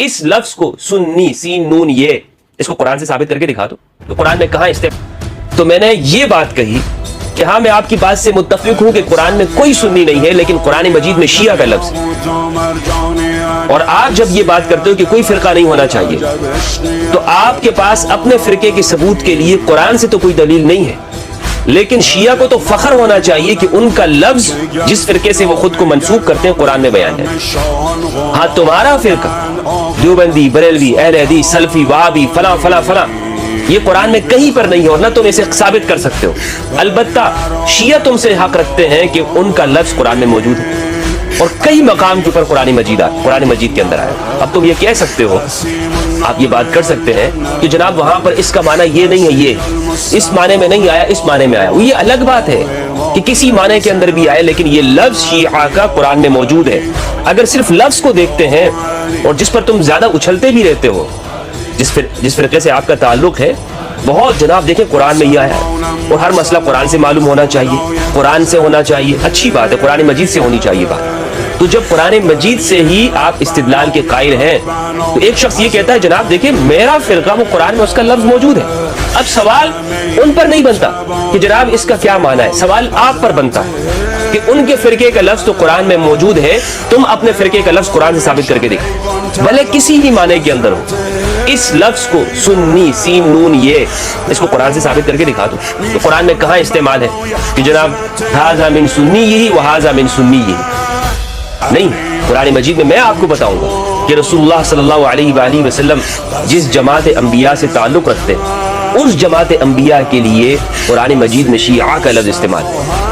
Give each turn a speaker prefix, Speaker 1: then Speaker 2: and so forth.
Speaker 1: اس لفظ کو سنی سین نون یہ اس کو قرآن سے ثابت کر کے دکھا دو. تو قرآن میں کہاں تو میں نے یہ بات کہی کہ ہاں میں آپ کی بات سے متفق ہوں کہ قرآن میں کوئی سنی نہیں ہے، لیکن قرآن مجید میں شیعہ کا لفظ ہے. اور آپ جب یہ بات کرتے ہو کہ کوئی فرقہ نہیں ہونا چاہیے، تو آپ کے پاس اپنے فرقے کے ثبوت کے لیے قرآن سے تو کوئی دلیل نہیں ہے، لیکن شیعہ کو تو فخر ہونا چاہیے کہ ان کا لفظ جس فرقے سے وہ خود کو منسوب کرتے ہیں قرآن میں بیان ہے. ہاں تمہارا فرقہ دیوبندی، بریلوی، اہل حدیث، سلفی، وہابی، فلاں فلاں فلاں، یہ قرآن میں کہیں پر نہیں ہے اور نہ تم اسے ثابت کر سکتے ہو. البتہ شیعہ تم سے حق رکھتے ہیں کہ ان کا لفظ قرآن میں موجود ہے اور کئی مقام کے اوپر قرآن مجید کے اندر آیا. اب تم یہ کہہ سکتے ہو، آپ یہ بات کر سکتے ہیں کہ جناب وہاں پر اس کا معنی یہ نہیں ہے، یہ اس معنی میں نہیں آیا، اس معنی میں آیا. یہ الگ بات ہے کہ کسی معنی کے اندر بھی آئے، لیکن یہ لفظ شیعہ کا قرآن میں موجود ہے. اگر صرف لفظ کو دیکھتے ہیں اور جس پر تم زیادہ اچھلتے بھی رہتے ہو، جس فرقے سے آپ کا تعلق ہے، بہت جناب دیکھیں قرآن میں یہ آیا ہے اور ہر مسئلہ قرآن سے معلوم ہونا چاہیے، قرآن سے ہونا چاہیے، اچھی بات ہے، قرآن مجید سے ہونی چاہیے بات. تو جب قرآن مجید سے ہی آپ استدلال کے قائل ہیں، تو ایک شخص یہ کہتا ہے جناب دیکھیں میرا فرقہ وہ قرآن میں اس کا لفظ موجود ہے. اب سوال ان پر نہیں بنتا کہ جناب اس کا کیا معنی ہے، سوال آپ پر بنتا ہے کہ ان کے فرقے کا لفظ تو قرآن میں موجود ہے، تم اپنے فرقے کا لفظ قرآن سے ثابت کر کے دیکھو، بھلے کسی بھی معنی کے اندر ہو. اس لفظ کو سنی سین نون یہ اس کو قرآن سے ثابت کر کے دکھا دو. تو قرآن میں کہاں استعمال ہے کہ جناب ھذا من سنی وھذا من سنی نہیں. قرآن مجید میں آپ کو بتاؤں گا کہ رسول اللہ صلی اللہ علیہ وآلہ وسلم جس جماعت انبیاء سے تعلق رکھتے ہیں، اس جماعت انبیاء کے لیے قرآن مجید میں شیعہ کا لفظ استعمال ہے.